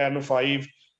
N5,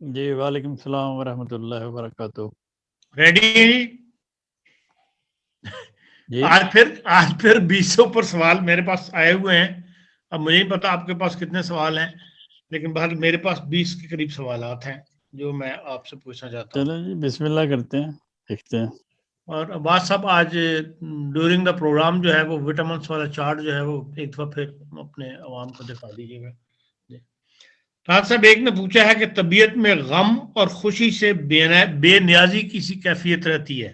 جی وعلیکم السلام ورحمۃ اللہ وبرکاتہ. ریڈی ہیں جی آج پھر 200 پر سوال میرے پاس آئے ہوئے ہیں. اب مجھے نہیں پتا آپ کے پاس کتنے سوال ہیں، لیکن بہرحال میرے پاس 20 کے قریب سوالات ہیں جو میں آپ سے پوچھنا چاہتا ہوں. چلو جی بسم اللہ کرتے ہیں، دیکھتے ہیں. اور عباس صاحب آج ڈیورنگ دا پروگرام جو ہے وہ وٹامنس والا چارٹ جو ہے وہ ایک دفعہ پھر اپنے عوام کو دکھا دیجیے گا. راج صاحب ایک نے پوچھا ہے کہ طبیعت میں غم اور خوشی سے بے نیازی کی سی کیفیت رہتی ہے.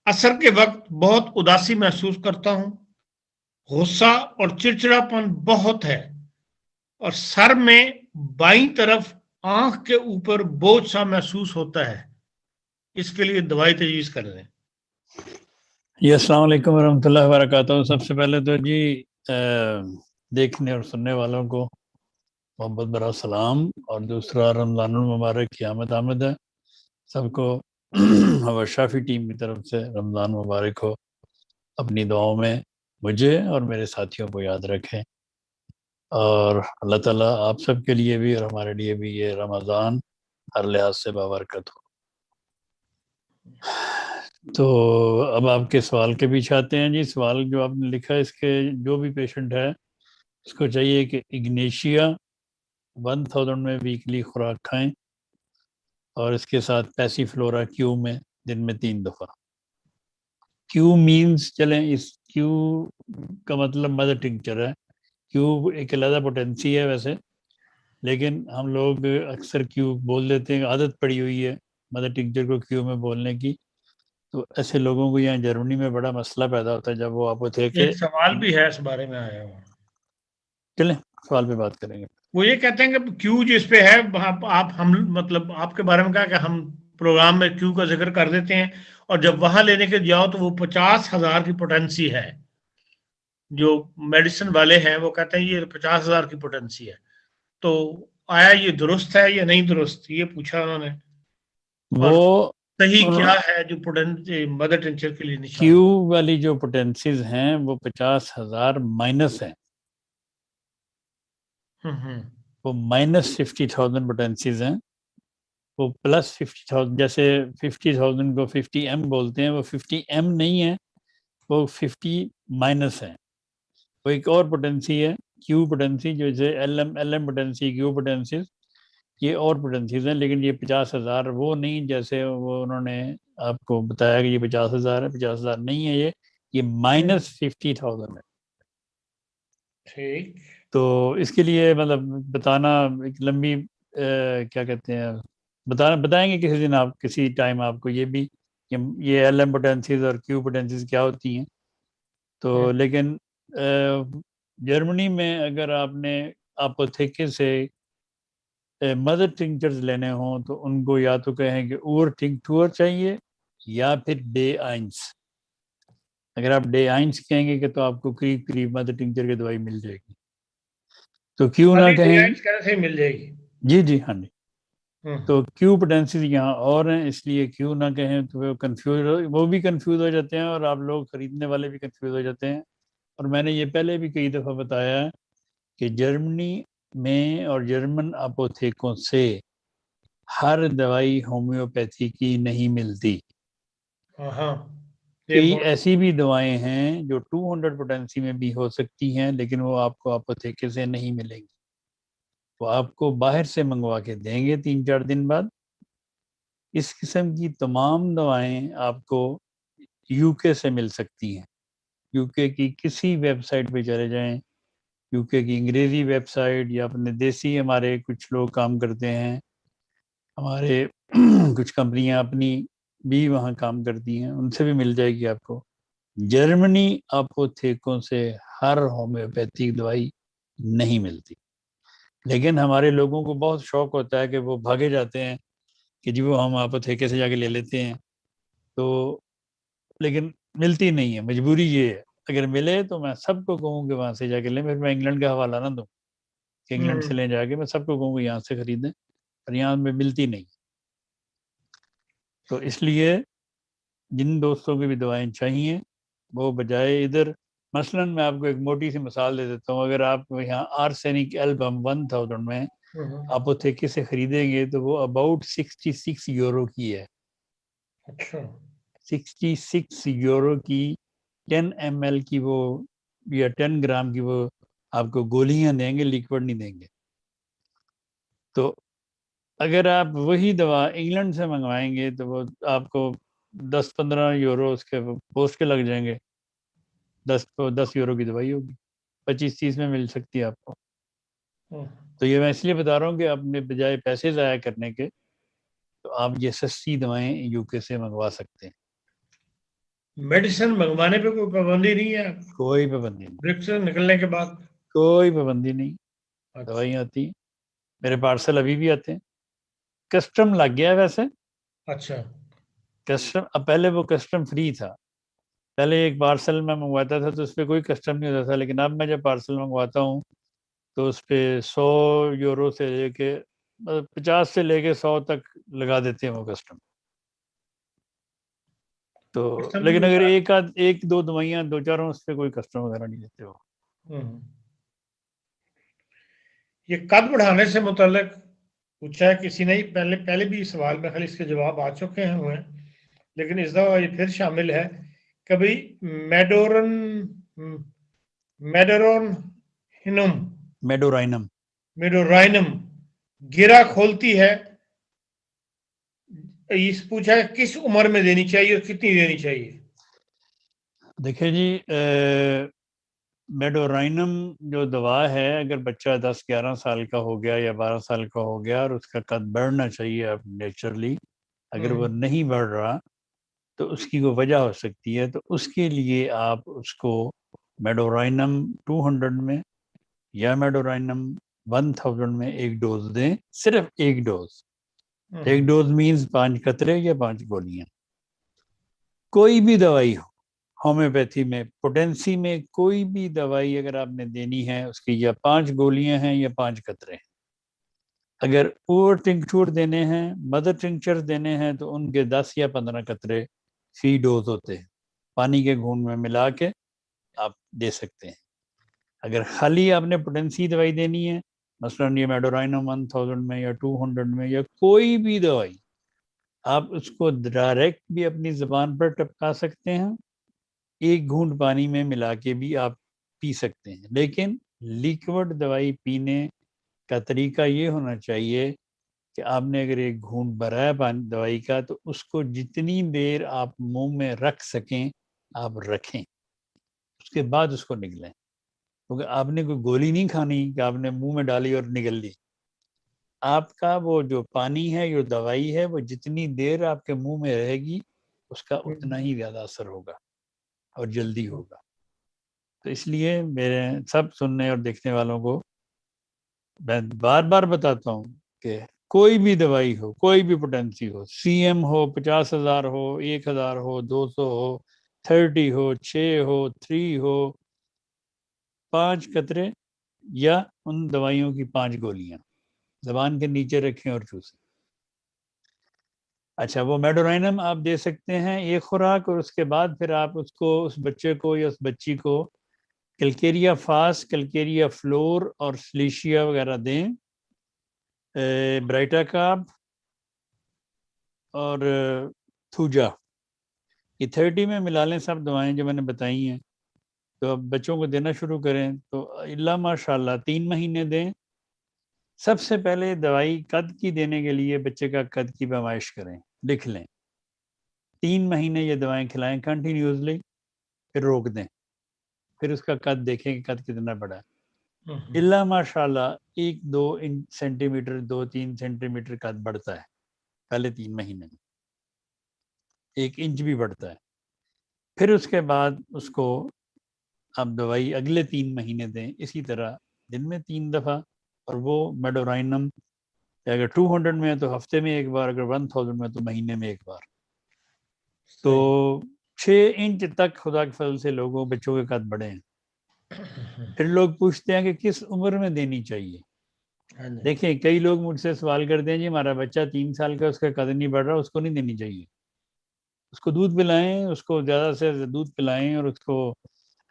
عصر کے وقت بہت اداسی محسوس کرتا ہوں، غصہ اور چڑچڑاپن بہت ہے، اور سر میں بائیں طرف آنکھ کے اوپر بوجھ سا محسوس ہوتا ہے. اس کے لیے دوائی تجویز کر دیں. جی السلام علیکم ورحمۃ اللہ وبرکاتہ. سب سے پہلے تو جی دیکھنے اور سننے والوں کو محبت برا سلام، اور دوسرا رمضان المبارک کی آمد ہے. سب کو شافی ٹیم کی طرف سے رمضان مبارک ہو. اپنی دعاؤں میں مجھے اور میرے ساتھیوں کو یاد رکھیں، اور اللہ تعالیٰ آپ سب کے لیے بھی اور ہمارے لیے بھی یہ رمضان ہر لحاظ سے بابرکت ہو. تو اب آپ کے سوال کے پیچھے آتے ہیں. جی سوال جو آپ نے لکھا ہے، اس کے جو بھی پیشنٹ ہے اس کو چاہیے کہ اگنیشیا 1000 میں ویکلی خوراک کھائیں، اور اس کے ساتھ پیسی فلورا کیو میں دن میں 3 دفعہ. کیو مینز چلیں، اس کیو کا مطلب مدر ٹنکچر ہے. کیو ایک علیحدہ پوٹینسی ہے ویسے، لیکن ہم لوگ اکثر کیو بول دیتے ہیں، عادت پڑی ہوئی ہے مدر ٹنکچر کو کیو میں بولنے کی. تو ایسے لوگوں کو یہاں جرمنی میں بڑا مسئلہ پیدا ہوتا ہے جب وہ آپ تھے کہ ایک سوال بھی ہے اس بارے میں آیا ہوا. چلیں سوال پہ بات کریں گے. وہ یہ کہتے ہیں کہ کیو جس پہ ہے ہم مطلب آپ کے بارے میں کہا کہ ہم پروگرام میں کیو کا ذکر کر دیتے ہیں، اور جب وہاں لینے کے جاؤ تو وہ 50,000 کی پوٹینسی ہے. جو میڈیسن والے ہیں وہ کہتے ہیں یہ 50,000 کی پوٹینسی ہے. تو آیا یہ درست ہے یا نہیں درست، یہ پوچھا انہوں نے. اور وہ صحیح کیا ہے جو مدر ٹینچر کے لیے نشان؟ کیو والی جو پوٹینسیز ہیں وہ 50,000 مائنس ہیں. وہ -50,000 پوٹینسیز ہیں. وہ +50,000، جیسے 50,000 کو 50 M بولتے ہیں، وہ 50 M نہیں ہے، وہ 50 مائنس ہے. وہ ایک اور پوٹینسی ہے کیو پوٹینسی، جو جیسے ایل ایم پوٹینسی، کیو پوٹینسیز، یہ اور پوٹینسیز ہیں. لیکن یہ 50,000 وہ نہیں جیسے وہ انہوں نے آپ کو بتایا کہ یہ 50,000 ہے. 50,000 نہیں ہے، یہ -50,000 ہے. ٹھیک. تو اس کے لیے مطلب بتانا ایک لمبی کیا کہتے ہیں، بتائیں گے کسی دن، آپ کسی ٹائم آپ کو یہ بھی یہ ایل ایم پوٹینسیز اور کیو پوٹینسیز کیا ہوتی ہیں. تو لیکن جرمنی میں اگر آپ نے آپوتھیکے سے مدر ٹنکچرز لینے ہوں تو ان کو یا تو کہیں کہ اور ٹنکٹور چاہیے یا پھر ڈے آئنس. اگر آپ ڈے آئنس کہیں گے کہ تو آپ کو قریب مدر ٹنکچر کی دوائی مل جائے گی. تو کیوں نہ کہیں، مل جائے گی. جی ہاں جی. تو کیو پوٹینسیز یہاں اور ہیں، اس لیے کیوں نہ کہیں تو وہ بھی کنفیوز ہو جاتے ہیں، اور آپ لوگ خریدنے والے بھی کنفیوز ہو جاتے ہیں. اور میں نے یہ پہلے بھی کئی دفعہ بتایا ہے کہ جرمنی میں اور جرمن اپوتھیکوں سے ہر دوائی ہومیوپیتھی کی نہیں ملتی. کئی ایسی بھی دوائیں ہیں جو 200 پوٹینسی میں بھی ہو سکتی ہیں، لیکن وہ آپ کو اپوتھیکے سے نہیں ملیں گی. وہ آپ کو باہر سے منگوا کے دیں گے 3-4 دن بعد. اس قسم کی تمام دوائیں آپ کو یو کے سے مل سکتی ہیں. یو کے کی کسی ویب سائٹ پہ چلے جائیں، یو کے کی انگریزی ویب سائٹ، یا اپنے دیسی ہمارے کچھ لوگ کام کرتے ہیں، ہمارے کچھ کمپنیاں اپنی بھی وہاں کام کرتی ہیں، ان سے بھی مل جائے گی آپ کو. جرمنی اپوتھیکوں سے ہر ہومیوپیتھی دوائی نہیں ملتی. لیکن ہمارے لوگوں کو بہت شوق ہوتا ہے کہ وہ بھاگے جاتے ہیں کہ جی وہ ہم اپوتھیکے سے جا کے لے لیتے ہیں. تو لیکن ملتی نہیں ہے، مجبوری یہ ہے. اگر ملے تو میں سب کو کہوں کہ وہاں سے جا کے لیں. پھر میں انگلینڈ کا حوالہ نہ دوں کہ انگلینڈ سے لیں جا کے، میں سب کو کہوں کہ یہاں سے خریدیں، اور یہاں میں ملتی نہیں. تو اس لیے جن دوستوں کی بھی دوائیں چاہیے وہ بجائے ادھر، مثلا میں آپ کو ایک موٹی سی مثال دے دیتا ہوں. اگر آپ یہاں آرسینک البم 1000 میں آپ وہ ٹھیکے سے خریدیں گے تو وہ اباؤٹ 66 یورو کی ہے. اچھا 66 یورو کی 10 ml کی وہ یا 10 گرام کی وہ آپ کو گولیاں دیں گے, لیکوڈ نہیں دیں گے. تو اگر آپ وہی دوا انگلینڈ سے منگوائیں گے تو وہ آپ کو 10-15 یورو اس کے پوسٹ کے لگ جائیں گے. 10 یورو کی دوائی ہوگی, 25-30 میں مل سکتی ہے آپ کو. تو یہ میں اس لیے بتا رہا ہوں کہ اپنے بجائے پیسے ضائع کرنے کے تو آپ یہ سستی دوائیں یو کے سے منگوا سکتے ہیں. میڈیسن منگوانے پہ کوئی پابندی نہیں ہے؟ کوئی پابندی نہیں, برک سے نکلنے کے بعد کوئی پابندی نہیں. اچھا دوائیاں آتی ہیں, میرے پارسل ابھی بھی آتے ہیں. کسٹم لگ گیا ہے ویسے. اچھا کسٹم اب پہلے وہ کسٹم فری تھا. پہلے ایک پارسل میں منگواتا تھا تو اس پہ کوئی کسٹم نہیں ہوتا تھا, لیکن اب میں جب پارسل منگواتا ہوں تو اس پہ 100 یورو سے لے کے 50 سے لے کے 100 تک لگا دیتے ہیں وہ کسٹم. تو کسٹم لیکن بھی اگر ایک دو دوائیاں 2-4 اس پہ کوئی کسٹم وغیرہ نہیں دیتے ہو. یہ قد بڑھانے سے متعلق پوچھا ہے کسی نے, پہلے بھی سوال میں خالی اس کے جواب آ چکے ہیں, لیکن اس دفعہ یہ پھر شامل ہے. کبھی میڈورائنم گرا کھولتی ہے, اس پوچھا ہے کس عمر میں دینی چاہیے اور کتنی دینی چاہیے؟ دیکھیں جی, میڈورائنم جو دوا ہے, اگر بچہ 10-11 سال کا ہو گیا یا 12 سال کا ہو گیا اور اس کا قد بڑھنا چاہیے اب نیچرلی, اگر وہ نہیں بڑھ رہا تو اس کی کوئی وجہ ہو سکتی ہے. تو اس کے لیے آپ اس کو میڈورائنم 200 میں یا میڈورائنم 1000 میں ایک ڈوز دیں, صرف ایک ڈوز. ایک ڈوز مینز 5 قطرے یا 5 گولیاں. کوئی بھی دوائی ہو, ہومیوپیتھی میں, پوٹینسی میں, کوئی بھی دوائی اگر آپ نے دینی ہے اس کی یا 5 گولیاں ہیں یا 5 قطرے ہیں. اگر اوور ٹنکچر دینے ہیں, مدر ٹنکچر دینے ہیں تو ان کے 10 یا 15 قطرے فی ڈوز ہوتے ہیں, پانی کے گھونٹ میں ملا کے آپ دے سکتے ہیں. اگر خالی آپ نے پوٹینسی دوائی دینی ہے, مثلاً یہ میڈورائنم 1000 میں یا 200 میں یا کوئی بھی دوائی, آپ اس کو ڈائریکٹ بھی اپنی زبان پر ٹپکا سکتے ہیں, ایک گھونٹ پانی میں ملا کے بھی آپ پی سکتے ہیں. لیکن لیکوڈ دوائی پینے کا طریقہ یہ ہونا چاہیے کہ آپ نے اگر ایک گھونٹ بھرا ہے پانی دوائی کا تو اس کو جتنی دیر آپ منہ میں رکھ سکیں آپ رکھیں, اس کے بعد اس کو نگلیں. کیونکہ آپ نے کوئی گولی نہیں کھانی کہ آپ نے منہ میں ڈالی اور نگل لی. آپ کا وہ جو پانی ہے, جو دوائی ہے, وہ جتنی دیر آپ کے منہ میں رہے گی اس کا اتنا ہی زیادہ اثر ہوگا اور جلدی ہوگا. تو اس لیے میرے سب سننے اور دیکھنے والوں کو میں بار بار بتاتا ہوں کہ کوئی بھی دوائی ہو, کوئی بھی پوٹینسی ہو, سی ایم ہو, 50,000 ہو, 1,000 ہو, 200 ہو, 30 ہو, 6 ہو, 3 ہو, 5 قطرے یا ان دوائیوں کی 5 گولیاں زبان کے نیچے رکھیں اور چوسیں. اچھا, وہ میڈورائنم آپ دے سکتے ہیں ایک خوراک, اور اس کے بعد پھر آپ اس کو, اس بچے کو یا اس بچی کو کلکیریا فاس, کلکیریا فلور اور سلیشیا وغیرہ دیں, برائٹا کارب اور تھوجا, یہ 30 میں ملا لیں سب دوائیں جو میں نے بتائی ہیں. تو اب بچوں کو دینا شروع کریں تو اللہ ماشاء اللہ 3 مہینے دیں. سب سے پہلے دوائی قد کی دینے کے لیے بچے کا قد کی پیمائش کریں, لکھ لیں. 3 مہینے یہ دوائیں کھلائیں کنٹینیوسلی, پھر روک دیں, پھر اس کا قد دیکھیں کہ قد کتنا بڑا ہے. اللہ ماشاء اللہ 1-2 سینٹی میٹر 2-3 سینٹی میٹر قد بڑھتا ہے پہلے 3 مہینے میں, 1 انچ بھی بڑھتا ہے. پھر اس کے بعد اس کو آپ دوائی اگلے 3 مہینے دیں اسی طرح دن میں 3 دفعہ. اور وہ میڈورائنم اگر 200 میں ہے تو ہفتے میں ایک بار, اگر 1000 میں تو مہینے میں ایک بار. تو 6 انچ تک خدا کے فضل سے لوگوں بچوں کے قد بڑھے ہیں. پھر لوگ پوچھتے ہیں کہ کس عمر میں دینی چاہیے. دیکھیں کئی لوگ مجھ سے سوال کرتے ہیں جی ہمارا بچہ 3 سال کا, اس کا قد نہیں بڑھ رہا, اس کو نہیں دینی چاہیے. اس کو دودھ پلائیں, اس کو زیادہ سے زیادہ دودھ پلائیں, اور اس کو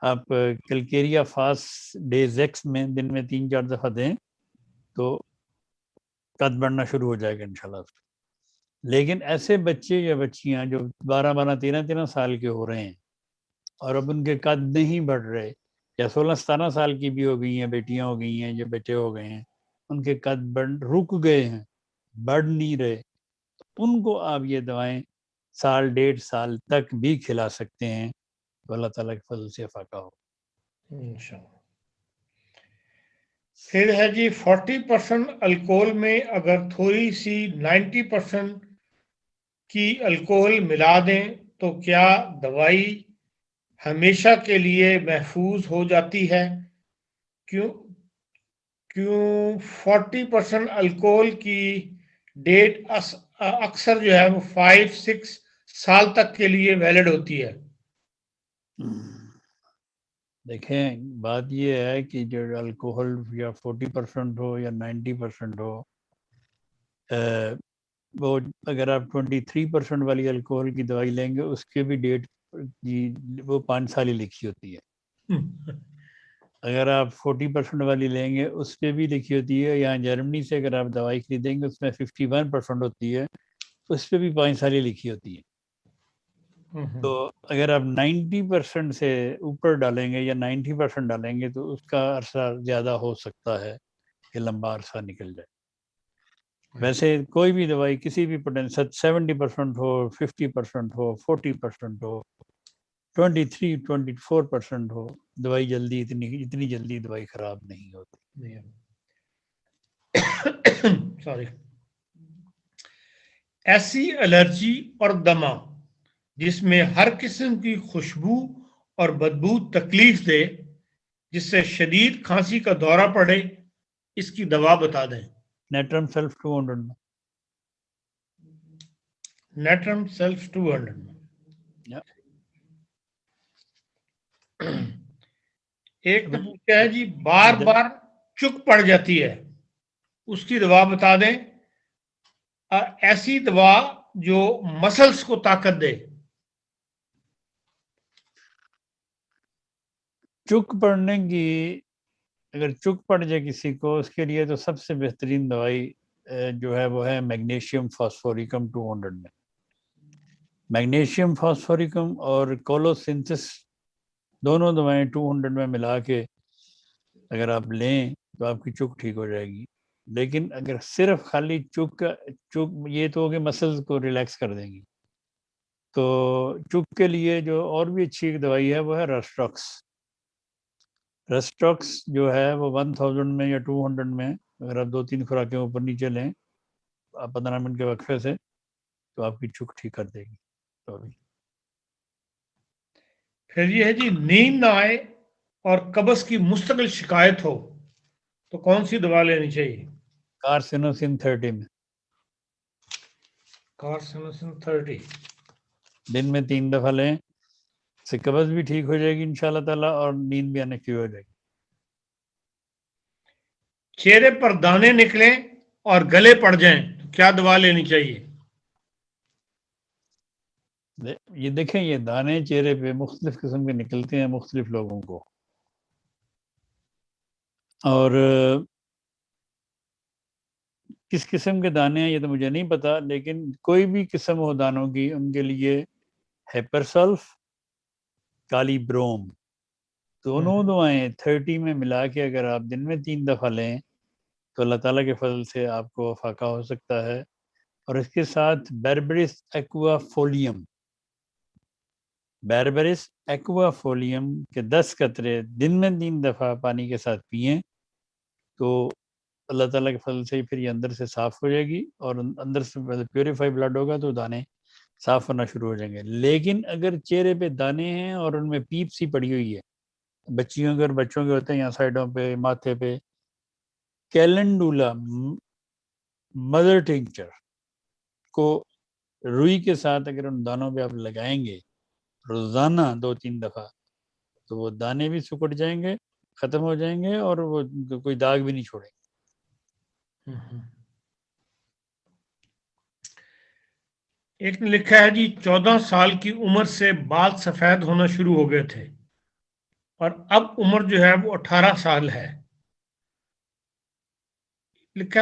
آپ کلکیریا فاس ڈیز ایکس میں دن میں 3-4 دفعہ دیں تو قد بڑھنا شروع ہو جائے گا انشاءاللہ. لیکن ایسے بچے یا بچیاں جو 12 13 سال کے ہو رہے ہیں اور اب ان کے قد نہیں بڑھ رہے، یا 16 17 سال کی بھی ہو گئی ہیں، بیٹیاں ہو گئی ہیں، یا بیٹے ہو گئے ہیں، ان کے قد رک گئے ہیں، بڑھ نہیں رہے، ان کو آپ یہ دوائیں 1.5 سال تک بھی کھلا سکتے ہیں، تو اللہ تعالیٰ کے فضل سے افاقہ ہو انشاءاللہ. پھر ہے جی 40% الکوہل میں اگر تھوڑی سی 90% کی الکوہل ملا دیں تو کیا دوائی ہمیشہ کے لیے محفوظ ہو جاتی ہے؟ کیوں 40% الکوہل کی ڈیٹ اکثر جو ہے وہ 5-6 سال تک کے لیے ویلڈ ہوتی ہے. دیکھیں بات یہ ہے کہ جو الکوہل یا 40% ہو یا 90% ہو، وہ اگر آپ 23% والی الکوہل کی دوائی لیں گے اس کے بھی ڈیٹ وہ 5 سال ہی لکھی ہوتی ہے. اگر آپ 40% والی لیں گے اس پہ بھی لکھی ہوتی ہے. یہاں جرمنی سے اگر آپ دوائی خریدیں گے اس میں 51% ہوتی ہے، اس پہ بھی 5 سال ہی لکھی ہوتی ہے. تو اگر آپ 90% سے اوپر ڈالیں گے یا 90% ڈالیں گے تو اس کا عرصہ زیادہ ہو سکتا ہے کہ لمبا عرصہ نکل جائے. ویسے کوئی بھی دوائی کسی بھی 70% ہو، 50% ہو، 40% ہو، 23-24% ہو، دوائی جلدی اتنی جلدی دوائی خراب نہیں ہوتی. سوری. ایسی الرجی اور دمہ جس میں ہر قسم کی خوشبو اور بدبو تکلیف دے، جس سے شدید کھانسی کا دورہ پڑے، اس کی دوا بتا دیں. نیٹرم سیلف 200 میں. نیٹرم سیلف 200 میں. ایک تو کیا ہے جی بار بار چک پڑ جاتی ہے، اس کی دوا بتا دیں. ایسی دوا جو مسلز کو طاقت دے. چک پڑنے کی اگر چک پڑ جائے کسی کو، اس کے لیے تو سب سے بہترین دوائی جو ہے وہ ہے میگنیشیم فاسفوریکم 200 میں. میگنیشیم فاسفوریکم اور کولوسینتھس دونوں دوائیں 200 میں ملا کے اگر آپ لیں تو آپ کی چک ٹھیک ہو جائے گی. لیکن اگر صرف خالی چک یہ تو کہ مسلز کو ریلیکس کر دیں گی، تو چک کے لیے جو اور بھی اچھی ایک دوائی ہے وہ ہے ریسٹرکس. ریسٹرکس جو ہے وہ 1000 میں یا 200 میں اگر آپ 2-3 خوراکیں اوپر نیچے لیں 15 منٹ کے وقفے سے تو آپ کی چک ٹھیک کر دے گی. پھر یہ ہے جی نیند نہ آئے اور قبض کی مستقل شکایت ہو تو کون سی دوا لینی چاہیے؟ کارسینوسن 30 میں. کارسینوسن 30 دن میں 3 دفعہ لیں، سے قبض بھی ٹھیک ہو جائے گی انشاءاللہ تعالیٰ اور نیند بھی آنے شروع ہو جائے گی. چہرے پر دانے نکلیں اور گلے پڑ جائیں تو کیا دوا لینی چاہیے؟ یہ دیکھیں یہ دانے چہرے پہ مختلف قسم کے نکلتے ہیں مختلف لوگوں کو، اور کس قسم کے دانے ہیں یہ تو مجھے نہیں پتا، لیکن کوئی بھی قسم ہو دانوں کی ان کے لیے ہیپرسلف، کالی بروم دونوں دعائیں 30 میں ملا کے اگر آپ دن میں 3 دفعہ لیں تو اللہ تعالیٰ کے فضل سے آپ کو فاقہ ہو سکتا ہے. اور اس کے ساتھ بیربرس ایکوا فولیم، بیربرس ایکوا فولیم کے 10 قطرے دن میں 3 دفعہ پانی کے ساتھ پئیں تو اللہ تعالیٰ کے فضل سے پھر یہ اندر سے صاف ہو جائے گی اور اندر سے پیوریفائی بلڈ ہوگا تو دانے صاف ہونا شروع ہو جائیں گے. لیکن اگر چہرے پہ دانے ہیں اور ان میں پیپ سی پڑی ہوئی ہے، بچیوں کے اور بچوں کے ہوتے ہیں یہاں سائڈوں پہ ماتھے پہ، کیلنڈولا مدر ٹنکچر کو روئی کے ساتھ اگر ان دانوں پہ آپ لگائیں گے روزانہ 2-3 دفعہ تو وہ دانے بھی سکڑ جائیں گے، ختم ہو جائیں گے اور وہ کوئی داغ بھی نہیں چھوڑیں گے. ایک نے لکھا ہے جی 14 سال کی عمر سے بال سفید ہونا شروع ہو گئے تھے اور اب عمر جو ہے وہ 18 سال ہے. لکھا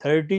30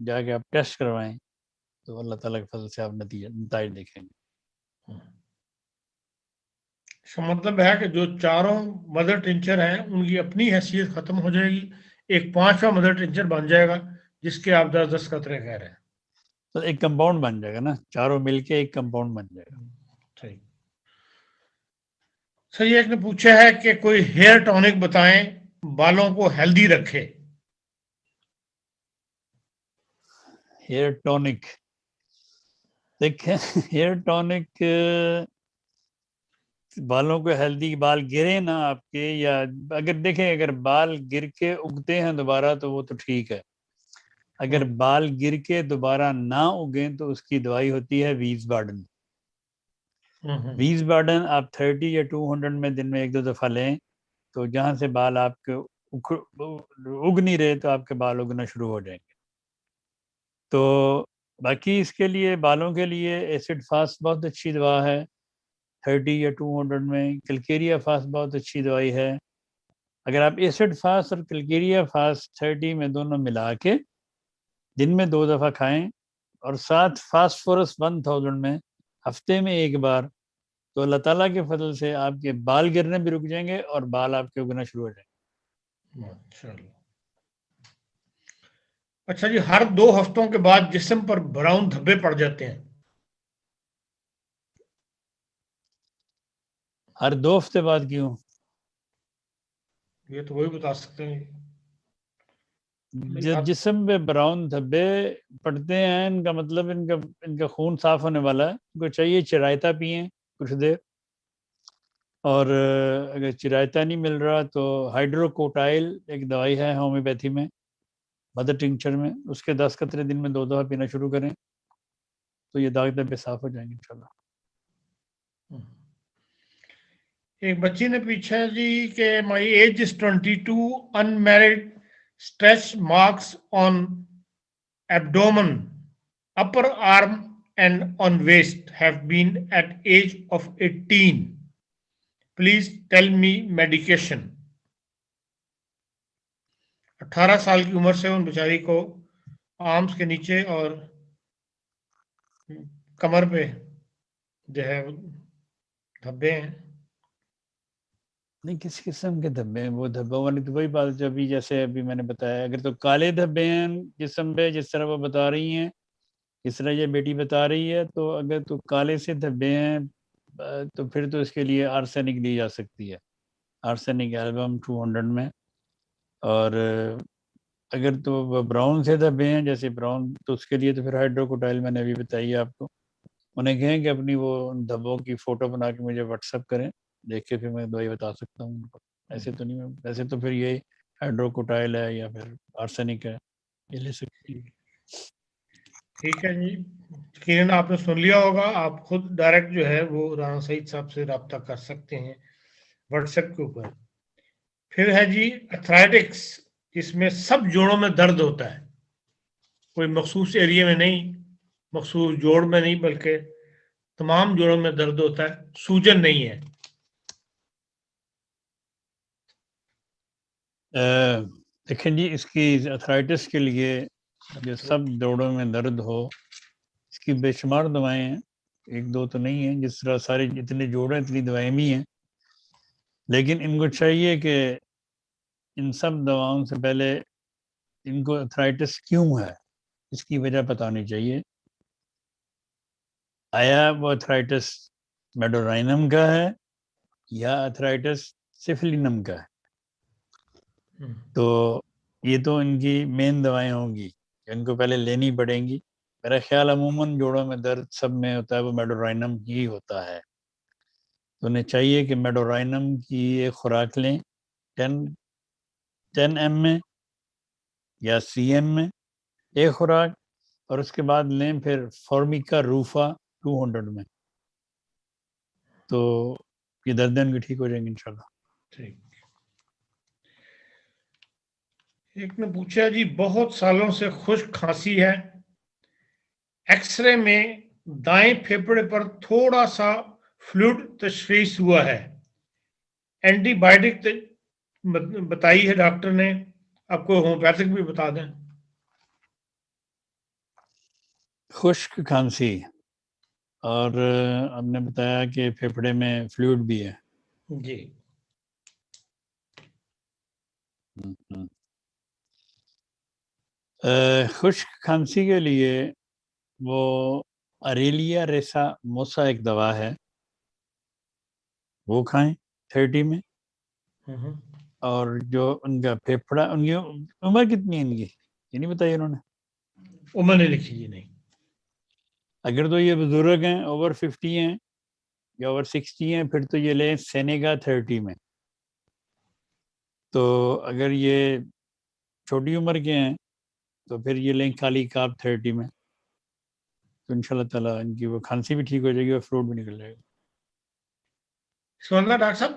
جا کے آپ ٹیسٹ کروائیں تو اللہ تعالیٰ کے فضل سے آپ نتائج دیکھیں گے۔ اس کا مطلب ہے کہ جو چاروں مدر ٹنچر ہیں ان کی اپنی حیثیت ختم ہو جائے گی، ایک پانچواں مدر ٹنچر بن جائے گا جس کے آپ 10-10 قطرے کہہ رہے ہیں، تو ایک کمپاؤنڈ بن جائے گا نا، چاروں مل کے ایک کمپاؤنڈ بن جائے گا۔ صحیح۔ سر ایک نے پوچھا ہے کہ کوئی ہیئر ٹونک بتائیں بالوں کو ہیلدی رکھے۔ ہیئر ٹونک، دیکھیں ہیئر ٹونک بالوں کو ہیلدی، بال گرے نا آپ کے، یا اگر دیکھیں اگر بال گر کے اگتے ہیں دوبارہ تو وہ تو ٹھیک ہے، اگر بال گر کے دوبارہ نہ اگیں تو اس کی دوائی ہوتی ہے ویز بارڈن۔ ویز بارڈن آپ 30 یا 200 میں دن میں 1-2 دفعہ لیں تو جہاں سے بال آپ کے اگ نہیں رہے تو آپ کے بال اگنا شروع ہو جائیں گے۔ تو باقی اس کے لیے بالوں کے لیے ایسڈ فاسٹ بہت اچھی دوا ہے 30 یا 200 میں، کلکیریا فاسٹ بہت اچھی دوائی ہے۔ اگر آپ ایسڈ فاسٹ اور کلکیریا فاسٹ 30 میں دونوں ملا کے دن میں 2 دفعہ کھائیں اور ساتھ فاسفورس 1000 میں ہفتے میں 1 بار، تو اللہ تعالیٰ کے فضل سے آپ کے بال گرنے بھی رک جائیں گے اور بال آپ کے اگنا شروع ہو جائیں گے۔ ماشاءاللہ۔ اچھا جی، ہر 2 ہفتوں کے بعد جسم پر براؤن دھبے پڑ جاتے ہیں، ہر 2 ہفتے بعد کیوں؟ یہ تو وہی بتا سکتے ہیں۔ جب جسم پہ براؤن دھبے پڑتے ہیں ان کا مطلب ان کا خون صاف ہونے والا ہے، ان کو چاہیے چرائتا پئیں کچھ دیر، اور اگر چرائتا نہیں مل رہا تو ہائیڈروکوٹائل ایک دوائی ہے ہومیوپیتھی میں مدر ٹنکچر میں، اس کے 10 قطرے دن میں 2 دفعہ پینا شروع کریں تو یہ داغ دھبے صاف ہو جائیں گے انشاءاللہ۔ ایک بچی نے پوچھا جی کہ my age is 22 unmarried, stretch marks on abdomen, upper arm and on waist have been at age of 18. Please tell me medication. 18 سال کی عمر سے ان بیچاری کو آرمز کے نیچے اور کمر پہ جو ہے دھبے ہیں۔ نہیں، کس قسم کے دھبے ہیں؟ وہ دھبوں والی تو وہی بات جو ابھی جیسے ابھی میں نے بتایا، اگر تو کالے دھبے ہیں جسم پہ جس طرح وہ بتا رہی ہیں، جس طرح یہ بیٹی بتا رہی ہے، تو اگر تو کالے سے دھبے ہیں تو پھر تو اس کے لیے آرسینک دی جا سکتی ہے، آرسینک البم 200 میں۔ اور اگر تو وہ براؤن سے دھبے ہیں جیسے براؤن، تو اس کے لیے تو پھر ہائیڈروکوٹائل میں نے ابھی بتائی ہے آپ کو، انہیں کہیں کہ اپنی وہ دھبوں کی فوٹو بنا کے مجھے واٹس ایپ کریں، دیکھ کے پھر میں دوائی بتا سکتا ہوں ان کو۔ ایسے تو نہیں، ویسے تو پھر یہ ہائیڈروکوٹائل ہے یا پھر آرسینک ہے، یہ لے سکتی ہے۔ ٹھیک ہے جی، یقیناً آپ نے سن لیا ہوگا، آپ خود ڈائریکٹ جو ہے وہ رانا سعید صاحب سے رابطہ کر سکتے ہیں واٹس ایپ کے اوپر۔ پھر ہے جی ایتھرائٹکس، اس میں سب جوڑوں میں درد ہوتا ہے، کوئی مخصوص ایریے میں نہیں، مخصوص جوڑ میں نہیں، بلکہ تمام جوڑوں میں درد ہوتا ہے، سوجن نہیں ہے۔ دیکھیں جی، اس کی ایتھرائٹس کے لیے جو سب جوڑوں میں درد ہو، اس کی بے شمار دوائیں ہیں، 1-2 تو نہیں ہیں، جس طرح سارے اتنے جوڑ ہیں اتنی دوائیں بھی ہیں، لیکن ان کو چاہیے کہ ان سب دواؤں سے پہلے ان کو ایتھرائٹس کیوں ہے اس کی وجہ بتانی چاہیے۔ آیا وہ ایتھرائٹس میڈورائنم کا ہے یا ایتھرائٹس سفلینم کا ہے؟ تو یہ تو ان کی مین دوائیں ہوں گی، ان کو پہلے لینی پڑیں گی۔ میرا خیال عموماً جوڑوں میں درد سب میں ہوتا ہے وہ میڈورائنم ہی ہوتا ہے، تو انہیں چاہیے کہ میڈورائنم کی ایک خوراک لیں 10 ایم میں یا سی ایم میں ایک خوراک، اور اس کے بعد لیں پھر فارمیکا روفا 200 میں، تو یہ دردیں ان کی ٹھیک ہو جائیں گی انشاءاللہ۔ ٹھیک۔ ایک نے پوچھا جی بہت سالوں سے خشک کھانسی ہے، ایکس رے میں دائیں پھیپھڑے پر تھوڑا سا فلوئڈ تشخیص ہوا ہے، اینٹی بائیوٹک بتائی ہے ڈاکٹر نے، آپ کو ہومیوپیتھک بھی بتا دیں۔ خشک کھانسی اور آپ نے بتایا کہ پھیپھڑے میں فلوئڈ بھی ہے. جی خشک کھانسی کے لیے وہ اریلیا ریسا موسا ایک دوا ہے، وہ کھائیں 30 میں. اور جو ان کا پھیپھڑا، ان کی عمر کتنی ہے ان کی یہ نہیں بتائی انہوں نے؟ عمر نہیں لکھی جی. نہیں، اگر تو یہ بزرگ ہیں اوور 50 ہیں یا اوور 60 ہیں پھر تو یہ لیں سینیگا 30 میں. تو اگر یہ چھوٹی عمر کے ہیں تو پھر یہ لیں کالی کاپ 30 میں. تو انشاءاللہ تعالیٰ ان کی وہ کھانسی بھی ٹھیک ہو جائے گی اور فلوٹ بھی نکل جائے گا. اس کا مطلب ڈاکٹر صاحب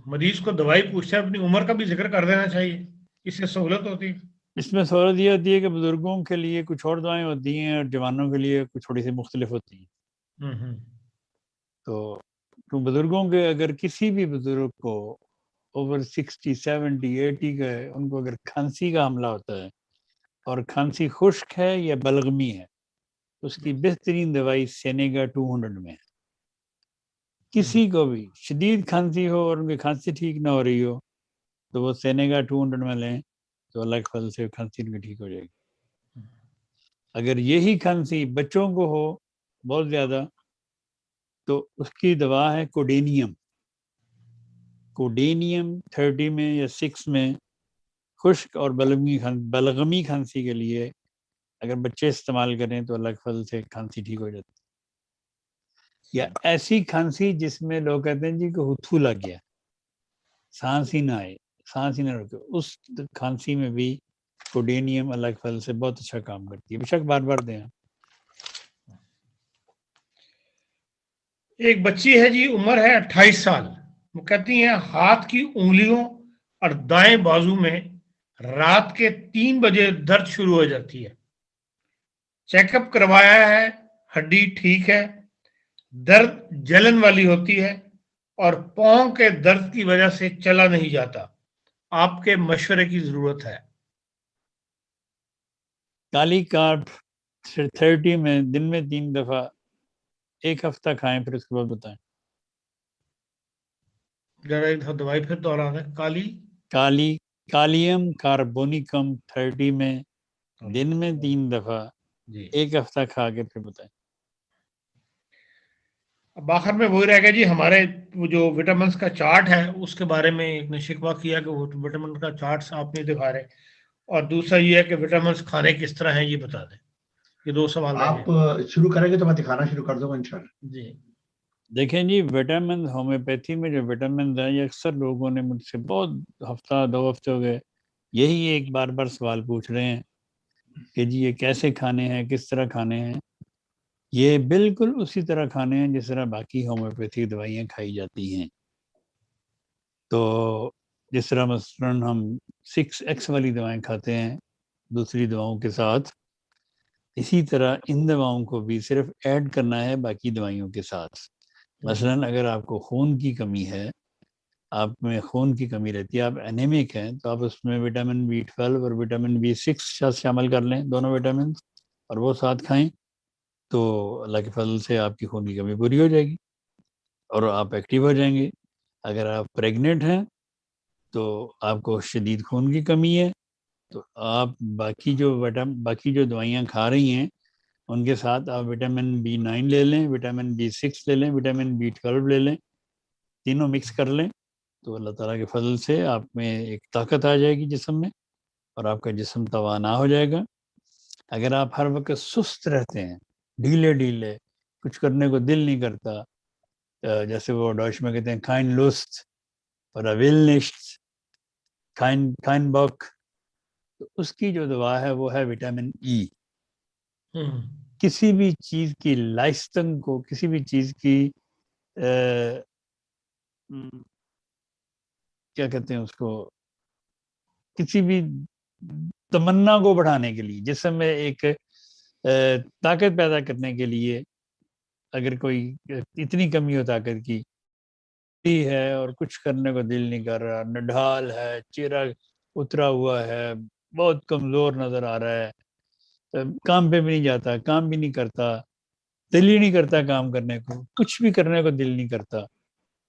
مریض کو دوائی پوچھتے ہیں اپنی عمر کا بھی ذکر کر دینا چاہیے، اس سے سہولت ہوتی ہے. اس میں سہولت یہ ہوتی ہے کہ بزرگوں کے لیے کچھ اور دوائیں ہوتی ہیں اور جوانوں کے لیے کچھ تھوڑی سی مختلف ہوتی ہیں. تو بزرگوں کے اگر کسی بھی بزرگ کو اوور 60 70 80 کا ہے، ان کو اگر کھانسی کا حملہ ہوتا ہے اور کھانسی خشک ہے یا بلغمی ہے، اس کی بہترین دوائی سینیگا 200 میں ہے. کسی کو بھی شدید کھانسی ہو اور ان کی کھانسی ٹھیک نہ ہو رہی ہو تو وہ سینیگا 200 میں لیں تو اللہ کے فضل سے کھانسی ان کی ٹھیک ہو جائے گی. اگر یہی کھانسی بچوں کو ہو بہت زیادہ تو اس کی دوا ہے کوڈینیم. کوڈینیم 30 میں یا 6 میں خشک اور بلغمی کھانسی کے لیے اگر بچے استعمال کریں تو اللہ کے فضل سے کھانسی ٹھیک ہو جاتی. یا ایسی کھانسی جس میں لوگ کہتے ہیں جی کہ ہتھو لگ گیا، سانس ہی نہ آئے، سانس ہی نہ رکے، اس کھانسی میں بھی کوڈینیم اللہ کے فضل سے بہت اچھا کام کرتی ہے. بے شک بار بار دیں. ایک بچی ہے جی، عمر ہے 28 سال. وہ کہتی ہیں ہاتھ کی انگلیوں اور دائیں بازو میں رات کے 3 بجے درد شروع ہو جاتی ہے. چیک اپ کروایا ہے، ہڈی ٹھیک ہے، درد جلن والی ہوتی ہے اور پاؤں کے درد کی وجہ سے چلا نہیں جاتا. آپ کے مشورے کی ضرورت ہے. کالی کاٹ 30 میں دن میں 3 دفعہ 1 ہفتہ کھائیں پھر اس کے بعد بتائیں. دوائی پھر دہرا دیں. کالیم کاربونیکم 30 میں دن میں 3 دفعہ جی 1 ہفتہ کھا کے پھر بتائیں. اب آخر میں وہی رہ گیا جی، ہمارے وہ جو وٹامنس کا چارٹ ہے اس کے بارے میں ایک نے شکوہ کیا کہ وہ وٹامن کا چارٹ آپ نہیں دکھا رہے، اور دوسرا یہ ہے کہ وٹامنس کھانے کس طرح ہیں یہ بتا دیں. یہ 2 سوال رہ آپ گئے. شروع کریں گے تو میں دکھانا شروع کر دوں گا انشاءاللہ. جی دیکھیں جی، وٹامن ہومیوپیتھی میں جو وٹامنز ہیں یہ اکثر لوگوں نے مجھ سے بہت ہفتہ 2 ہفتے ہو گئے یہی ایک بار بار سوال پوچھ رہے ہیں کہ جی یہ کیسے کھانے ہیں، کس طرح کھانے ہیں. یہ بالکل اسی طرح کھانے ہیں جس طرح باقی ہومیوپیتھی دوائیاں کھائی جاتی ہیں. تو جس طرح مثلاً ہم 6X والی دوائیں کھاتے ہیں دوسری دواؤں کے ساتھ، اسی طرح ان دواؤں کو بھی صرف ایڈ کرنا ہے باقی دوائیوں کے ساتھ. مثلاً اگر آپ کو خون کی کمی ہے، آپ میں خون کی کمی رہتی ہے، آپ انیمک ہیں، تو آپ اس میں وٹامن B12 اور وٹامن B6 شامل کر لیں، دونوں وٹامنس، اور وہ ساتھ کھائیں تو اللہ کے فضل سے آپ کی خون کی کمی پوری ہو جائے گی اور آپ ایکٹیو ہو جائیں گے. اگر آپ پریگننٹ ہیں تو آپ کو شدید خون کی کمی ہے تو آپ باقی جو دوائیاں کھا رہی ہیں ان کے ساتھ آپ وٹامن B9 لے لیں، وٹامن B6 لے لیں، وٹامن B12 لے لیں، تینوں مکس کر لیں تو اللہ تعالیٰ کے فضل سے آپ میں ایک طاقت آ جائے گی جسم میں اور آپ کا جسم توانا ہو جائے گا. اگر آپ ہر وقت سست رہتے ہیں، ڈھیلے کچھ کرنے کو دل نہیں کرتا، جیسے وہ ڈوش میں کہتے ہیں کائن لوست اور کائن بک، تو اس کی جو دوا ہے وہ ہے وٹامن ای. کسی بھی چیز کی لائستنگ کو، کسی بھی چیز کی کیا کہتے ہیں اس کو، کسی بھی تمنا کو بڑھانے کے لیے، جسم میں ایک طاقت پیدا کرنے کے لیے، اگر کوئی اتنی کمی ہو طاقت کی ہے اور کچھ کرنے کو دل نہیں کر رہا، نڈھال ہے، چہرہ اترا ہوا ہے، بہت کمزور نظر آ رہا ہے، کام پہ بھی نہیں جاتا، کام بھی نہیں کرتا، دل ہی نہیں کرتا کام کرنے کو، کچھ بھی کرنے کو دل نہیں کرتا،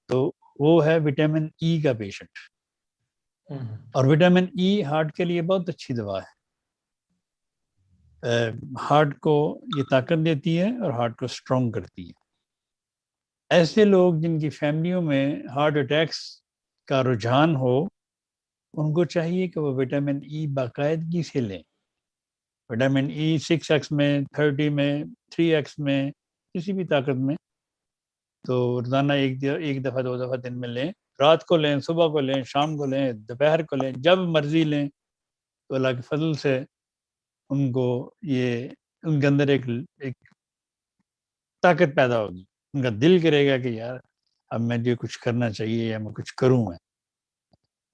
تو وہ ہے وٹامن ای کا پیشنٹ. اور وٹامن ای ہارٹ کے لیے بہت اچھی دوا ہے. ہارٹ کو یہ طاقت دیتی ہے اور ہارٹ کو اسٹرانگ کرتی ہے. ایسے لوگ جن کی فیملیوں میں ہارٹ اٹیکس کا رجحان ہو، ان کو چاہیے کہ وہ وٹامن ای باقاعدگی سے لیں. وٹامن ای 6x میں، 30 میں، 3x میں، کسی بھی طاقت میں. تو روزانہ ایک دفعہ 2 دفعہ دن میں لیں. رات کو لیں، صبح کو لیں، شام کو لیں، دوپہر کو لیں، جب مرضی لیں. تو اللہ کے فضل سے ان کو ان کے اندر ایک طاقت پیدا ہوگی. ان کا دل کرے گا کہ یار اب میں جو کچھ کرنا چاہیے یا میں کچھ کروں. میں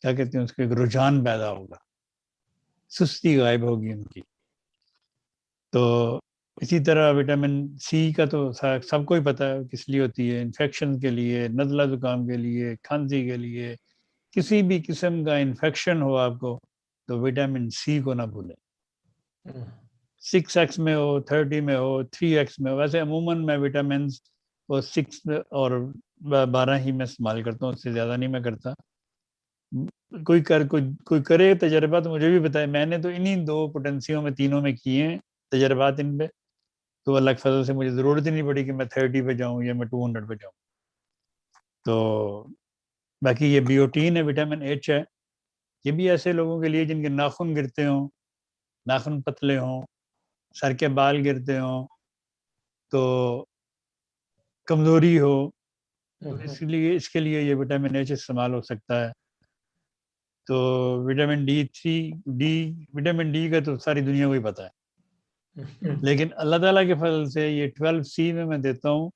کیا کہتے ہیں اس کو، ایک رجحان پیدا ہوگا، سستی غائب ہوگی ان کی. تو اسی طرح وٹامن سی کا تو سب کو ہی پتہ ہے کس لیے ہوتی ہے. انفیکشن کے لیے، نزلہ زکام کے لیے، کھانسی کے لیے، کسی بھی قسم کا انفیکشن ہو آپ کو تو وٹامن سی کو نہ بھولیں. 6x میں ہو، 30 میں ہو، 3x میں ہو. ویسے عموماً میں وٹامنس وہ 6 اور 12 ہی میں استعمال کرتا ہوں، اس سے زیادہ نہیں میں کرتا. کوئی کرے تجربہ تو مجھے بھی بتائے. میں نے تو انہی 2 پوٹنسیوں میں، تینوں میں کیے ہیں تجربات ان پہ. تو اللہ کے فضل سے مجھے ضرورت ہی نہیں پڑی کہ میں 30 پہ جاؤں یا میں 200 پہ جاؤں. تو باقی یہ بیوٹین ہے، وٹامن ایچ ہے. یہ بھی ایسے لوگوں کے لیے جن کے ناخن گرتے ہوں، ناخن پتلے ہوں، سر کے بال گرتے ہوں، تو کمزوری ہو، تو اس کے لیے یہ وٹامن ایچ استعمال ہو سکتا ہے. تو وٹامن وٹامن ڈی کا تو ساری دنیا کو ہی پتہ ہے. لیکن اللہ تعالیٰ کے فضل سے یہ 12C میں دیتا ہوں.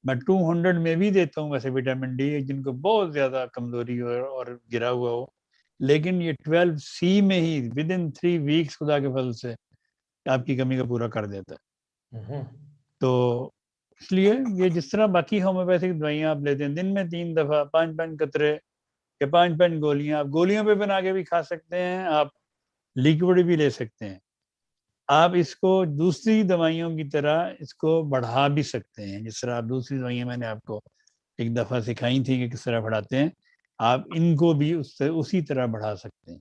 میں 200 میں بھی دیتا ہوں ویسے وٹامن ڈی، جن کو بہت زیادہ کمزوری ہو اور گرا ہوا ہو. لیکن یہ 12C میں ہی within 3 weeks خدا کے فضل سے آپ کی کمی کا پورا کر دیتا ہے. تو اس لیے یہ جس طرح باقی ہومیوپیتھک دوائیاں آپ لیتے ہیں، دن میں 3 دفعہ 5 قطرے یا 5 گولیاں، آپ گولیوں پہ بنا کے بھی کھا سکتے ہیں، آپ لیکوڈ بھی لے سکتے ہیں. آپ اس کو دوسری دوائیوں کی طرح اس کو بڑھا بھی سکتے ہیں. جس طرح آپ دوسری دوائیاں میں نے آپ کو ایک دفعہ سکھائی تھی کہ کس طرح بڑھاتے ہیں، آپ ان کو بھی اسی طرح بڑھا سکتے ہیں.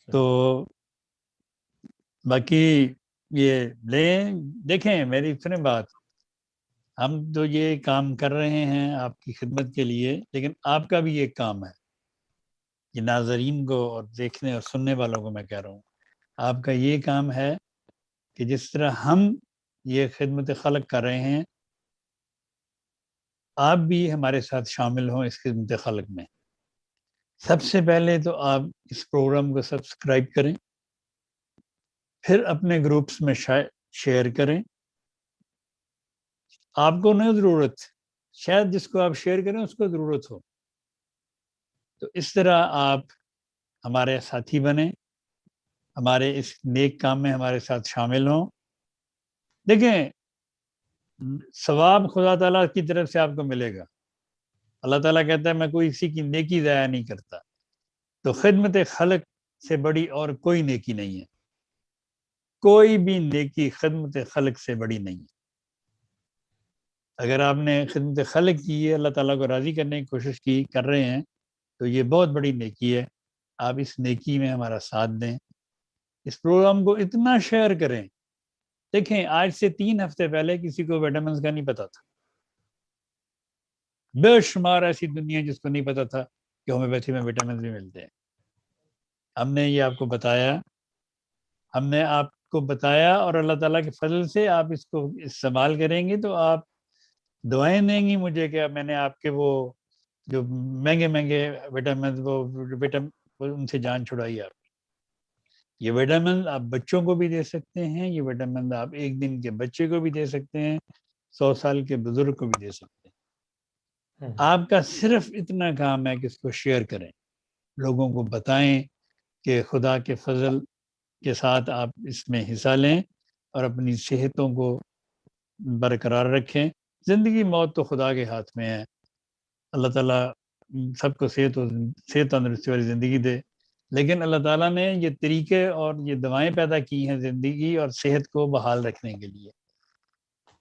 تو باقی یہ لیں. دیکھیں میری سنیں بات، ہم تو یہ کام کر رہے ہیں آپ کی خدمت کے لیے، لیکن آپ کا بھی ایک کام ہے. یہ ناظرین کو اور دیکھنے اور سننے والوں کو میں کہہ رہا ہوں، آپ کا یہ کام ہے کہ جس طرح ہم یہ خدمت خلق کر رہے ہیں، آپ بھی ہمارے ساتھ شامل ہوں اس خدمت خلق میں. سب سے پہلے تو آپ اس پروگرام کو سبسکرائب کریں، پھر اپنے گروپس میں شیئر کریں. آپ کو نہیں ضرورت، شاید جس کو آپ شیئر کریں اس کو ضرورت ہو. تو اس طرح آپ ہمارے ساتھی بنیں، ہمارے اس نیک کام میں ہمارے ساتھ شامل ہوں. دیکھیں ثواب خدا تعالیٰ کی طرف سے آپ کو ملے گا. اللہ تعالیٰ کہتا ہے میں کوئی کسی کی نیکی ضائع نہیں کرتا. تو خدمت خلق سے بڑی اور کوئی نیکی نہیں ہے. کوئی بھی نیکی خدمت خلق سے بڑی نہیں ہے. اگر آپ نے خدمت خلق کی ہے، اللہ تعالیٰ کو راضی کرنے کی کوشش کر رہے ہیں، تو یہ بہت بڑی نیکی ہے. آپ اس نیکی میں ہمارا ساتھ دیں. اس پروگرام کو اتنا شیئر کریں. دیکھیں آج سے 3 ہفتے پہلے کسی کو وٹامنس کا نہیں پتا تھا. بے شمار ایسی دنیا جس کو نہیں پتا تھا کہ ہومیوپیتھی میں وٹامنس بھی ملتے ہیں. ہم نے یہ آپ کو بتایا، اور اللہ تعالیٰ کے فضل سے آپ اس کو استعمال کریں گے تو آپ دعائیں دیں گی مجھے کہ میں نے آپ کے وہ جو مہنگے وٹامنس ان سے جان چھڑائی. آپ یہ وٹامن آپ بچوں کو بھی دے سکتے ہیں، یہ وٹامن آپ 1 دن کے بچے کو بھی دے سکتے ہیں، 100 سال کے بزرگ کو بھی دے سکتے ہیں. آپ کا صرف اتنا کام ہے کہ اس کو شیئر کریں، لوگوں کو بتائیں کہ خدا کے فضل کے ساتھ آپ اس میں حصہ لیں اور اپنی صحتوں کو برقرار رکھیں. زندگی موت تو خدا کے ہاتھ میں ہے. اللہ تعالیٰ سب کو صحت تندرستی والی زندگی دے. لیکن اللہ تعالیٰ نے یہ طریقے اور یہ دوائیں پیدا کی ہیں زندگی اور صحت کو بحال رکھنے کے لیے.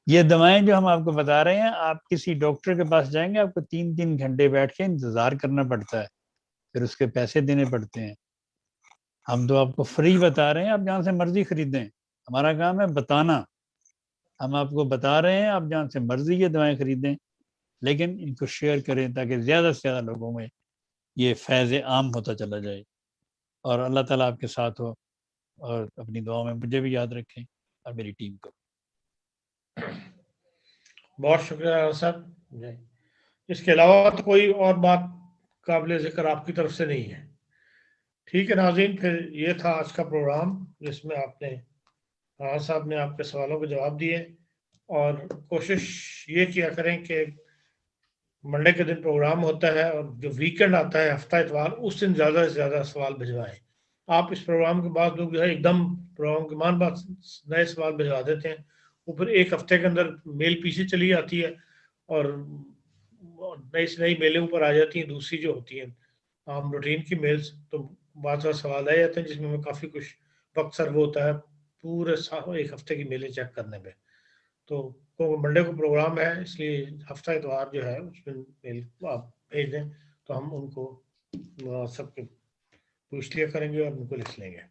یہ دوائیں جو ہم آپ کو بتا رہے ہیں، آپ کسی ڈاکٹر کے پاس جائیں گے، آپ کو 3 گھنٹے بیٹھ کے انتظار کرنا پڑتا ہے، پھر اس کے پیسے دینے پڑتے ہیں. ہم تو آپ کو فری بتا رہے ہیں، آپ جہاں سے مرضی خریدیں. ہمارا کام ہے بتانا. ہم آپ کو بتا رہے ہیں، آپ جہاں سے مرضی یہ دوائیں خریدیں، لیکن ان کو شیئر کریں تاکہ زیادہ سے زیادہ لوگوں میں یہ فیض عام ہوتا چلا جائے. اور اللہ تعالیٰ آپ کے ساتھ ہو، اور اپنی دعاؤں میں مجھے بھی یاد رکھیں اور میری ٹیم کو. بہت شکریہ صاحب. اس کے علاوہ تو کوئی اور بات قابل ذکر آپ کی طرف سے نہیں ہے؟ ٹھیک ہے ناظرین، پھر یہ تھا آج کا پروگرام جس میں آپ نے صاحب نے آپ کے سوالوں کے جواب دیے. اور کوشش یہ کیا کریں کہ منڈے کے دن پروگرام ہوتا ہے اور جو ویکنڈ آتا ہے ہفتہ اتوار، اس دن زیادہ سے زیادہ سوال بھجوائیں. آپ اس پروگرام کے بعد لوگ جو ہے ایک دم پروگرام کے مان بعد نئے سوال بھجوا دیتے ہیں، وہ پھر ایک ہفتے کے اندر میل پیچھے چلی جاتی ہے اور نئی سے نئی میلیں اوپر آ جاتی ہیں. دوسری جو ہوتی ہیں عام روٹین کی میلز، تو بعض سوال آ جاتے ہیں جس میں ہمیں کافی کچھ وقت سرو ہوتا ہے پورے ایک ہفتے کی میلیں چیک کرنے پہ. تو منڈے کو پروگرام ہے، اس لیے ہفتہ اتوار جو ہے اس میں میل آپ بھیج دیں تو ہم ان کو سب کے پوچھ لیا کریں گے اور ان کو لکھ لیں گے.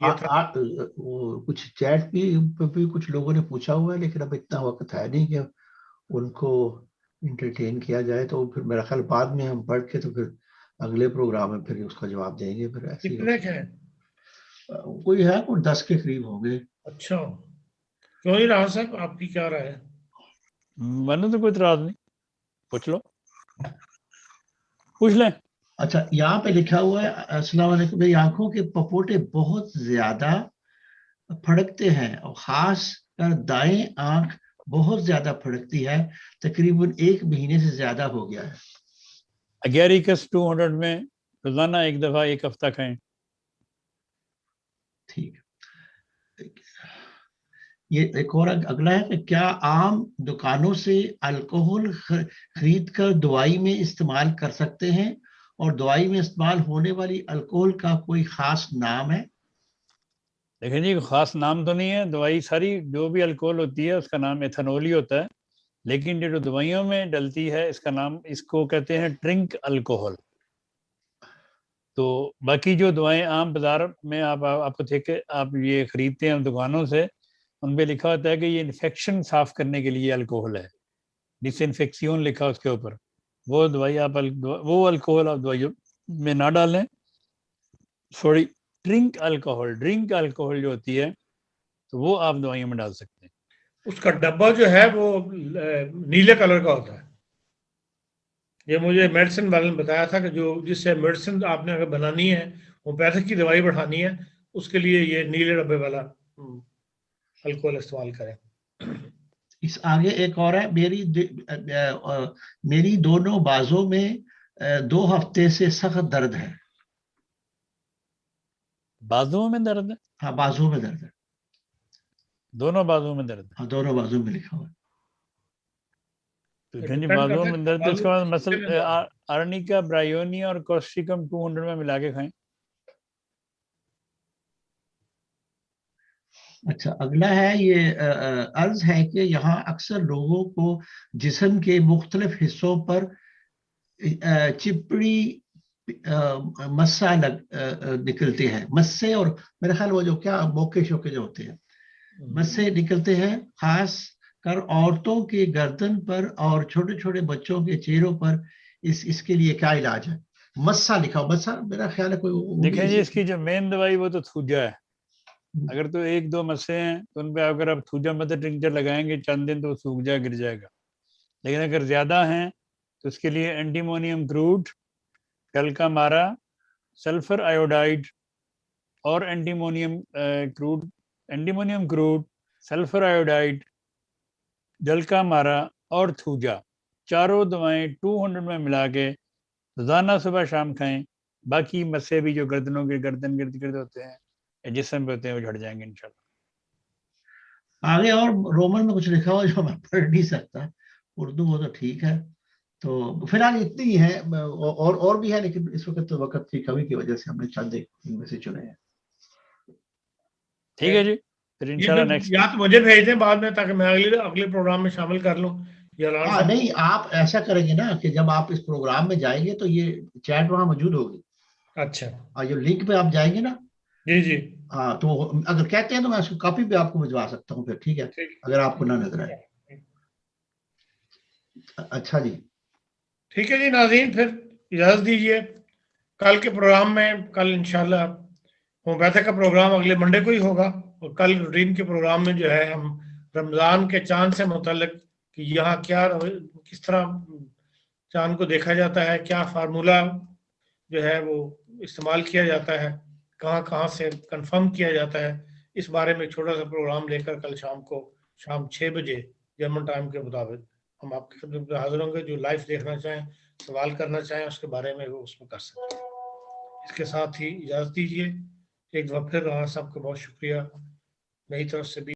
یہ تھا کچھ چیٹ بھی کچھ لوگوں نے پوچھا ہوا ہے، لیکن اب اتنا وقت ہے نہیں کہ ان کو انٹرٹین کیا جائے. تو پھر میرا خیال بعد میں ہم پڑھ کے تو پھر اگلے پروگرام میں پھر اس کا جواب دیں گے. پھر ایسے کتنے کے ہیں؟ کوئی ہے، کوئی 10 کے قریب ہوں گے. اچھا، کیوں نہیں رہا صاحب، آپ کی کیا رائے ہے؟ میں نے تو کوئی اعتراض نہیں، پوچھ لو، پوچھ لیں. اچھا، یہاں پہ لکھا ہوا ہے السلام علیکم، میری آنکھوں کے پپوٹے بہت زیادہ پھڑکتے ہیں اور خاص کر دائیں آنکھ بہت زیادہ پھڑکتی ہے، تقریباً 1 مہینے سے زیادہ ہو گیا ہے. اگیریکس 200 میں روزانہ 1 دفعہ 1 ہفتہ کھائیں. ٹھیک. یہ ایک اور اگلا ہے کہ کیا عام دکانوں سے الکوہل خرید کر دوائی میں استعمال کر سکتے ہیں، اور دوائی میں استعمال ہونے والی الکوہل کا کوئی خاص نام ہے؟ دیکھیں جی، خاص نام تو نہیں ہے. دوائی ساری جو بھی الکوہل ہوتی ہے اس کا نام ایتھنول ہی ہوتا ہے، لیکن جو دوائیوں میں ڈلتی ہے اس کا نام، اس کو کہتے ہیں ڈرنک الکوہل. تو باقی جو دوائیں عام بازار میں آپ کو آپ یہ خریدتے ہیں دکانوں سے، ان پہ لکھا ہوتا ہے کہ یہ انفیکشن صاف کرنے کے لیے الکوہل ہے، ڈس انفیکسیون لکھا اس کے اوپر. وہ دوائی وہ الکوہل آپ دوائیوں میں نہ ڈالیں. سوری، ڈرنک الکوہل جو ہوتی ہے تو وہ آپ دوائیوں میں ڈال سکتے ہیں. اس کا ڈبہ جو ہے وہ نیلے کلر کا ہوتا ہے. یہ مجھے میڈیسن والے نے بتایا تھا کہ جس سے میڈیسن آپ نے اگر بنانی ہے، ہومیوپیتھک کی دوائی بڑھانی ہے، اس کے لیے یہ نیلے ڈبے والا الکوہل استعمال کریں. اس آگے ایک اور ہے، میری دونوں بازوں میں 2 ہفتے سے سخت درد ہے. بازو میں درد ہے؟ ہاں، بازو میں درد ہے. دونوں بازو میں درد ہے؟ ہاں، دونوں بازو میں لکھا ہوا ہے. بازو میں درد، اس کے بعد مثلا ارنیکا برائیونی اور کوسٹیکم 200 میں ملا کے کھائیں. اچھا، اگلا ہے، یہ عرض ہے کہ یہاں اکثر لوگوں کو جسم کے مختلف حصوں پر چپڑی مسا نکلتے ہیں. مسے، اور میرے خیال وہ جو کیا موقع شوقے جو ہوتے ہیں، مسے نکلتے ہیں، خاص کر عورتوں کے گردن پر اور چھوٹے چھوٹے بچوں کے چہروں پر. اس کے لیے کیا علاج ہے؟ مسا لکھا، مسا میرا خیال ہے کوئی. دیکھیں جی، اس کی جو مین دوائی وہ تو تھوجا ہے. اگر تو 1-2 مسے ہیں تو ان پہ اگر آپ تھوجا مدر ٹنکچر لگائیں گے چند دن تو سوکھ جائے، گر جائے گا. لیکن اگر زیادہ ہیں تو اس کے لیے اینٹیمونیم کروڈ، ڈلکا مارا، سلفر آیوڈائڈ اور اینٹیمونیم کروڈ، سلفر آیوڈائڈ، ڈلکا مارا اور تھوجا، چاروں دوائیں 200 میں ملا کے روزانہ صبح شام کھائیں. باقی مسے بھی جو گردنوں کے گردن گرد گرد ہوتے ہیں یا جسم پہ ہوتے ہیں وہ جھڑ جائیں گے انشاءاللہ. آگے اور رومن میں کچھ لکھا ہوا جو میں پڑھ نہیں سکتا، اردو وہ تو ٹھیک ہے. تو فی الحال اتنی ہی ہے، اور بھی ہے، لیکن اس وقت وقت کی کمی کی وجہ سے ہم نے چند ایک ان میں سے چنے ہیں. ٹھیک ہے جی، پھر انشاءاللہ نیکسٹ. یا تو مجھے بھیج دیں بعد میں تاکہ میں اگلے پروگرام میں شامل کر لوں. ہاں نہیں، آپ ایسا کریں گے نا کہ جب آپ اس پروگرام میں جائیں گے تو یہ چیٹ وہاں موجود ہوگی. اچھا، اور جو لنک پہ آپ جائیں گے نا، جی جی، ہاں تو اگر کہتے ہیں تو میں اس کو کاپی پہ آپ کو بھجوا سکتا ہوں پھر. ٹھیک ہے، اگر آپ کو نہ نظر آئے. اچھا جی، ٹھیک ہے جی ناظرین، پھر اجازت دیجیے. کل کے پروگرام میں کل انشاءاللہ ہومیوپیتھک کا پروگرام اگلے منڈے کو ہی ہوگا، اور کل روٹین کے پروگرام میں جو ہے ہم رمضان کے چاند سے متعلق کہ یہاں کس طرح چاند کو دیکھا جاتا ہے، کیا فارمولہ جو ہے وہ استعمال کیا جاتا ہے، کہاں سے کنفرم کیا جاتا ہے، اس بارے میں ایک چھوٹا سا پروگرام لے کر کل شام 6 بجے جرمن ٹائم کے مطابق ہم آپ کی خدمت میں حاضر ہوں گے. جو لائف دیکھنا چاہیں، سوال کرنا چاہیں اس کے بارے میں وہ اس میں کر سکتے ہیں. اس کے ساتھ ہی اجازت دیجیے. ایک دفعہ پھر سب کو بہت شکریہ میری طرف سے بھی.